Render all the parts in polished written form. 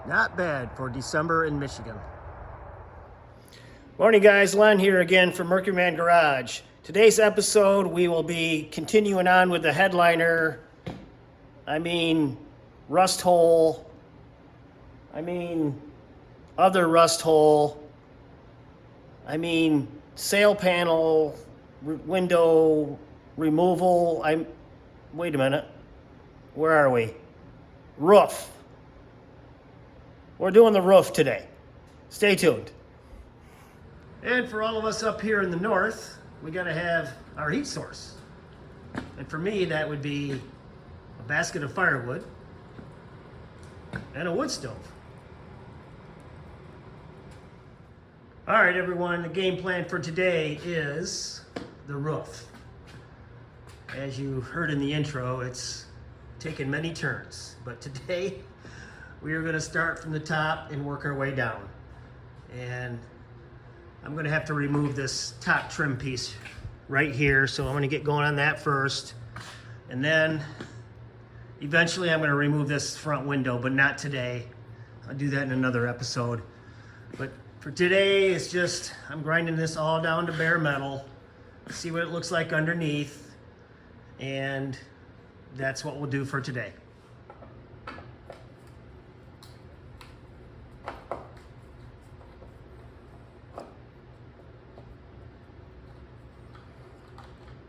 Not bad for December in Michigan. Morning guys, Len here again from Mercury Man Garage. Today's episode we will be continuing on with the headliner, rust hole, other rust hole, sail panel, window removal, wait a minute, where are we? Roof. We're doing the roof today. Stay tuned. And for all of us up here in the north, we gotta have our heat source. And for me, that would be a basket of firewood and a wood stove. All right, everyone, the game plan for today is the roof. As you heard in the intro, it's taken many turns, but today we are gonna start from the top and work our way down. And I'm gonna have to remove this top trim piece right here, so I'm gonna get going on that first. And then eventually I'm gonna remove this front window, but not today. I'll do that in another episode. But for today, it's just, I'm grinding this all down to bare metal, see what it looks like underneath, and that's what we'll do for today.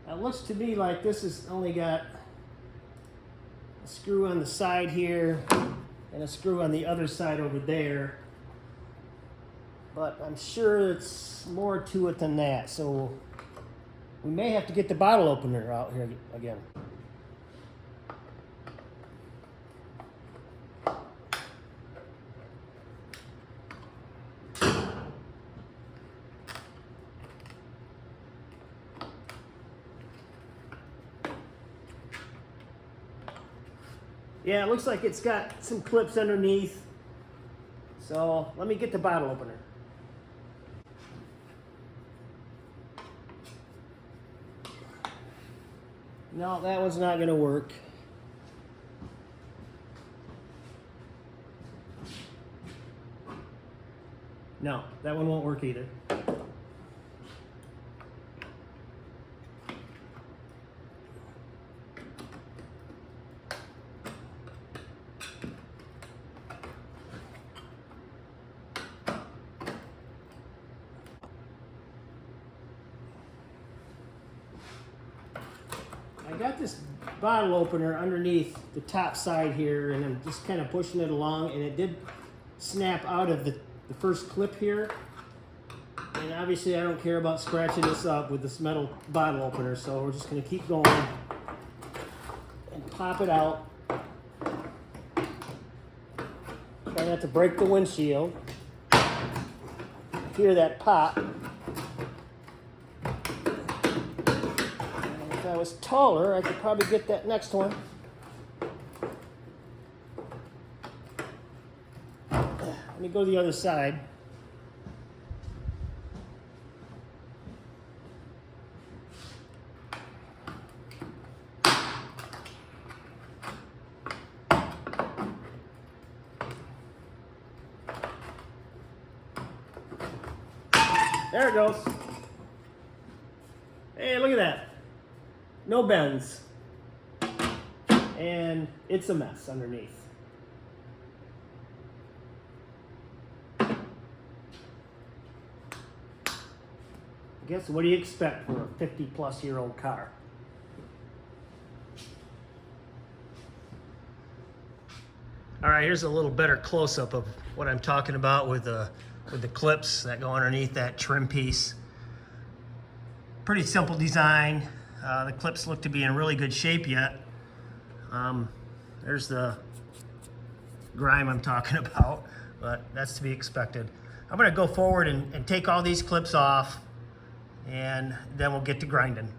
It looks to me like this has only got a screw on the side here and a screw on the other side over there. But I'm sure it's more to it than that. So we may have to get the bottle opener out here again. Yeah, it looks like it's got some clips underneath. So let me get the bottle opener. No, that one's not going to work. No, that one won't work either. I got this bottle opener underneath the top side here, and I'm just kind of pushing it along, and it did snap out of the first clip here. And obviously I don't care about scratching this up with this metal bottle opener, so we're just going to keep going and pop it out. Try not to break the windshield. Hear that pop. If I was taller, I could probably get that next one. Let me go to the other side. There it goes. Hey, look at that. No bends. And it's a mess underneath. I guess what do you expect for a 50-plus-year-old car? All right, here's a little better close-up of what I'm talking about with the clips that go underneath that trim piece. Pretty simple design. The clips look to be in really good shape yet. There's the grime I'm talking about, but that's to be expected. I'm gonna go forward and take all these clips off, and then we'll get to grinding.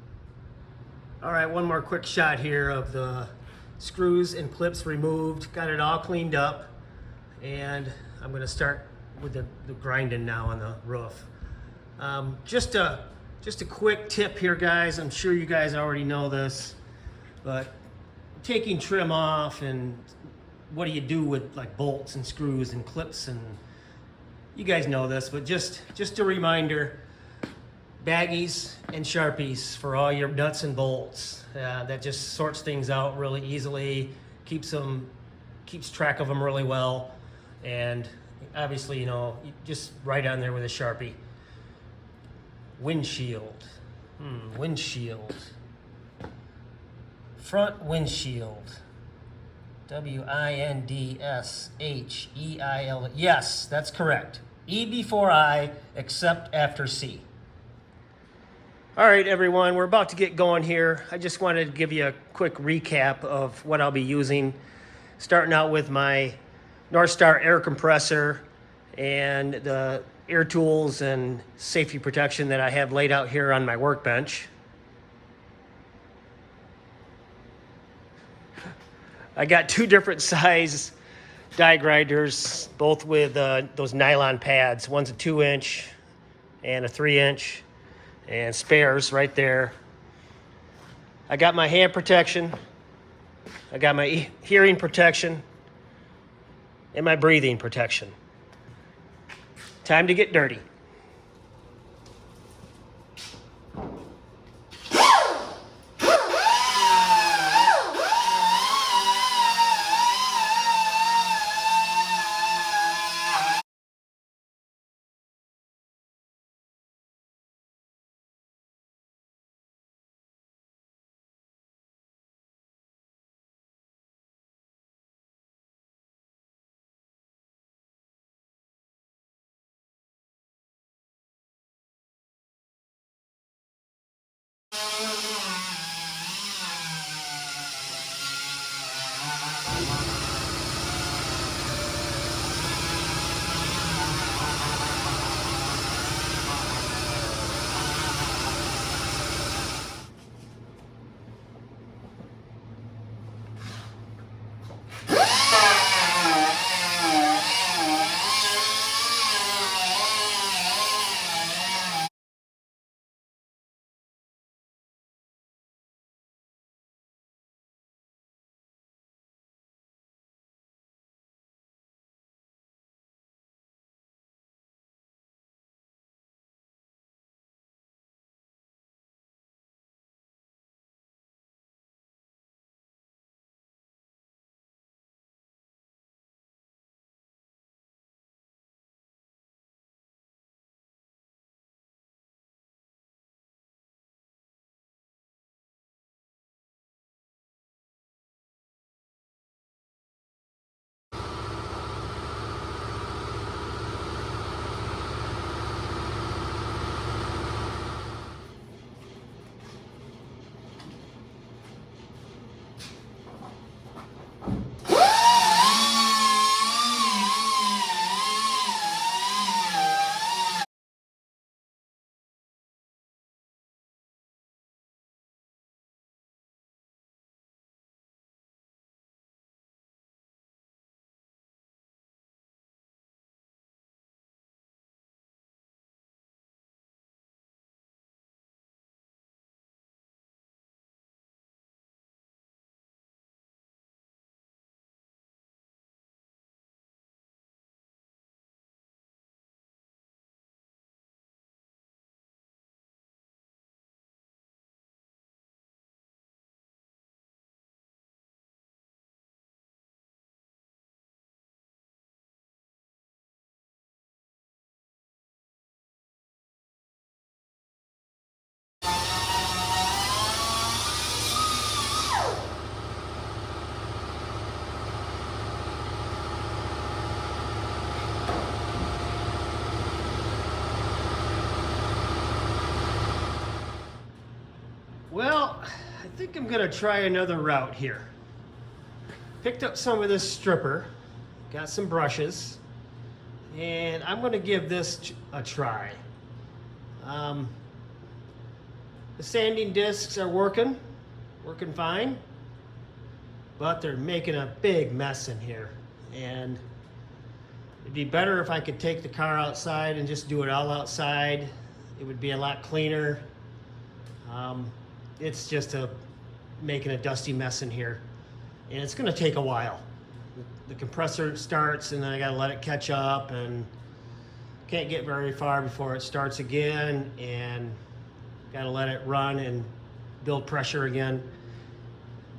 All right, one more quick shot here of the screws and clips removed. Got it all cleaned up, and I'm gonna start with the grinding now on the roof. Just a quick tip here, guys. I'm sure you guys already know this, but taking trim off and what do you do with like bolts and screws and clips, and you guys know this, but just a reminder, baggies and Sharpies for all your nuts and bolts. That just sorts things out really easily, keeps track of them really well, and obviously, you know, you just write on there with a Sharpie. Windshield. Windshield. Front windshield. Windshield. Yes, that's correct. E before I, except after C. All right, everyone, we're about to get going here. I just wanted to give you a quick recap of what I'll be using, starting out with my North Star air compressor and the air tools and safety protection that I have laid out here on my workbench. I got two different size die grinders, both with those nylon pads. One's a 2-inch and a 3-inch, and spares right there. I got my hand protection. I got my hearing protection and my breathing protection. Time to get dirty. Well, I think I'm gonna try another route here. Picked up some of this stripper, got some brushes, and I'm gonna give this a try. The sanding discs are working fine, but they're making a big mess in here. And it'd be better if I could take the car outside and just do it all outside. It would be a lot cleaner. It's just making a dusty mess in here, and it's gonna take a while. the compressor starts, and then I gotta let it catch up, and can't get very far before it starts again, and gotta let it run and build pressure again.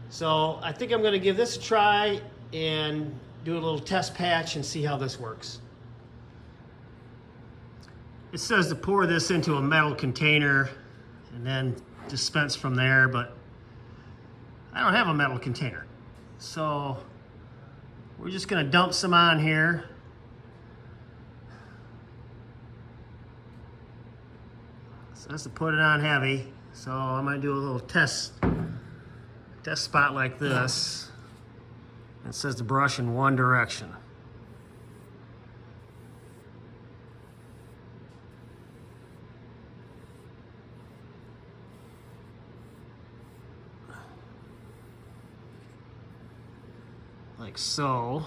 So I think I'm gonna give this a try and do a little test patch and see how this works. It says to pour this into a metal container and then dispense from there, but I don't have a metal container. So we're just gonna dump some on here. So that's to put it on heavy. So I'm gonna do a little test spot like this. It says to brush in one direction. Like so.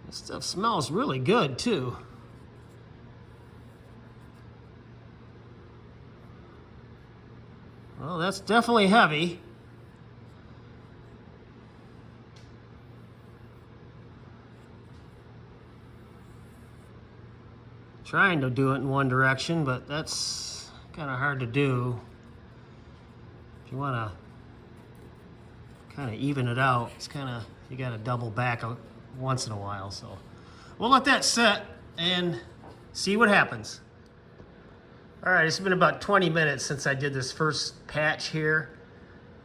This stuff smells really good too. Well, that's definitely heavy. Trying to do it in one direction, but that's kind of hard to do. If you want to kind of even it out, it's kind of, you got to double back once in a while. So we'll let that set and see what happens. All right, it's been about 20 minutes since I did this first patch here,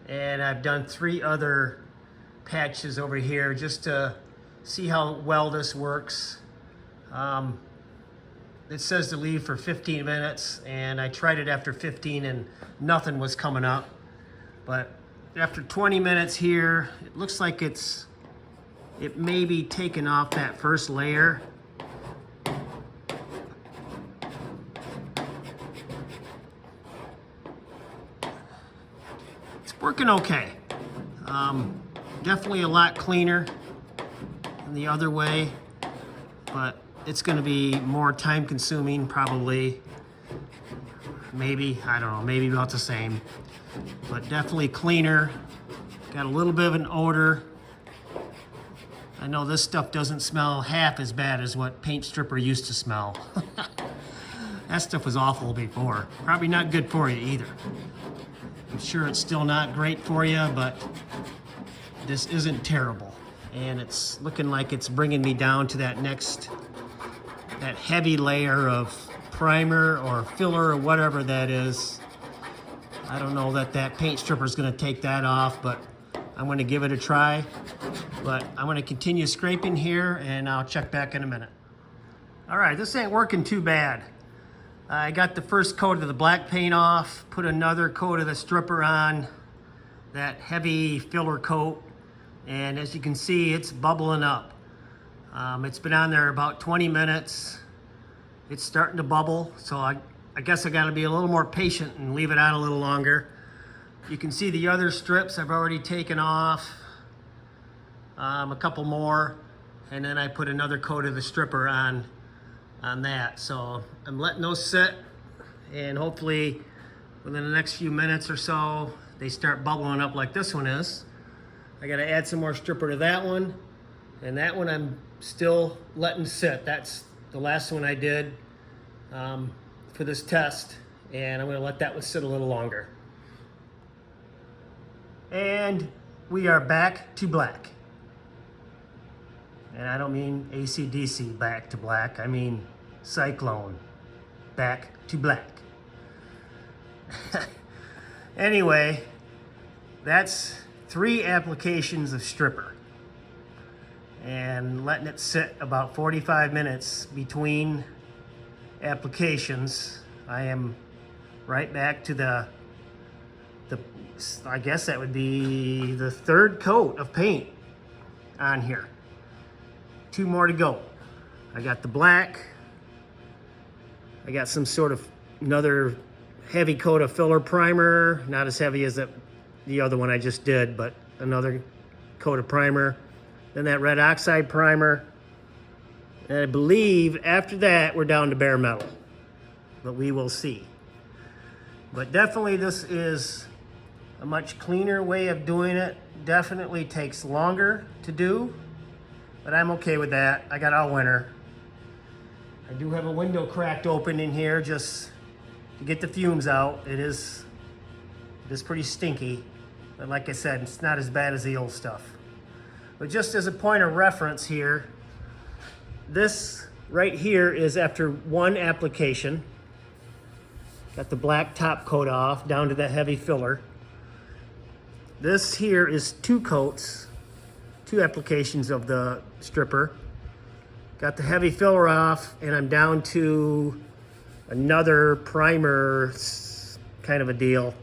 and I've done 3 other patches over here just to see how well this works. It says to leave for 15 minutes, and I tried it after 15 and nothing was coming up. But after 20 minutes here, it looks like it may be taking off that first layer. It's working okay. Definitely a lot cleaner than the other way, but it's going to be more time consuming probably. Maybe, I don't know, maybe about the same, but definitely cleaner. Got a little bit of an odor. I know this stuff doesn't smell half as bad as what paint stripper used to smell. That stuff was awful before. Probably not good for you either. I'm sure it's still not great for you, but this isn't terrible. And it's looking like it's bringing me down to that heavy layer of primer or filler or whatever that is. I don't know that paint stripper is going to take that off, but I'm going to give it a try. But I'm going to continue scraping here, and I'll check back in a minute. All right, this ain't working too bad. I got the first coat of the black paint off, put another coat of the stripper on, that heavy filler coat, and as you can see, it's bubbling up. It's been on there about 20 minutes. It's starting to bubble, so I guess I gotta be a little more patient and leave it on a little longer. You can see the other strips I've already taken off, a couple more, and then I put another coat of the stripper on that. So I'm letting those sit, and hopefully within the next few minutes or so, they start bubbling up like this one is. I gotta add some more stripper to that one, and that one I'm still letting sit. That's the last one I did for this test, and I'm gonna let that one sit a little longer. And we are back to black. And I don't mean AC/DC back to black, I mean Cyclone back to black. Anyway, that's 3 applications of stripper, and letting it sit about 45 minutes between applications. I am right back to the I guess that would be the 3rd coat of paint on here. 2 more to go. I got the black. I got some sort of another heavy coat of filler primer, not as heavy as the other one I just did, but another coat of primer. Then that red oxide primer. And I believe after that, we're down to bare metal, but we will see. But definitely this is a much cleaner way of doing it definitely takes longer to do, but I'm okay with that. I got all winter. I do have a window cracked open in here just to get the fumes out. It is pretty stinky, but like I said, it's not as bad as the old stuff. But just as a point of reference here, this right here is after one application. Got the black top coat off down to that heavy filler. This here is 2 coats, 2 applications of the stripper. Got the heavy filler off, and I'm down to another primer kind of a deal.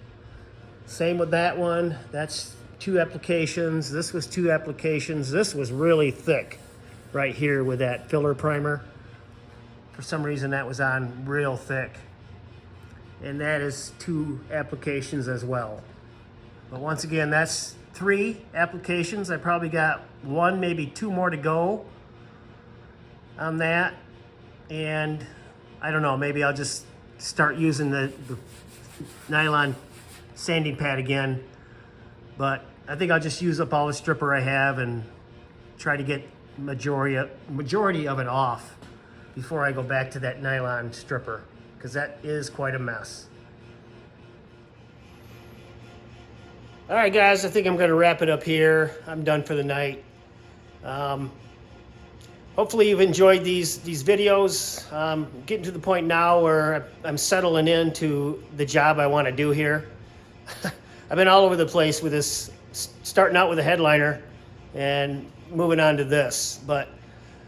Same with that one. That's 2 applications. This was 2 applications. This was really thick right here with that filler primer. For some reason that was on real thick. And that is 2 applications as well. But once again, that's 3 applications. I probably got 1, maybe 2 more to go on that. And I don't know, maybe I'll just start using the nylon sanding pad again. But I think I'll just use up all the stripper I have and try to get majority of it off before I go back to that nylon stripper, because that is quite a mess. All right, guys, I think I'm going to wrap it up here. I'm done for the night. Hopefully you've enjoyed these videos. Getting to the point now where I'm settling into the job I want to do here. I've been all over the place with this, starting out with a headliner and moving on to this, but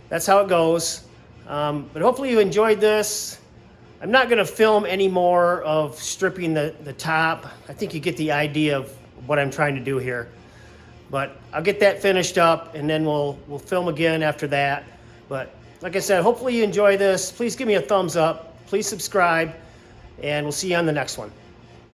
that's how it goes. But hopefully you enjoyed this. I'm not going to film any more of stripping the top. I think you get the idea of what I'm trying to do here. But I'll get that finished up, and then we'll film again after that. But like I said, hopefully you enjoy this. Please give me a thumbs up. Please subscribe, and we'll see you on the next one.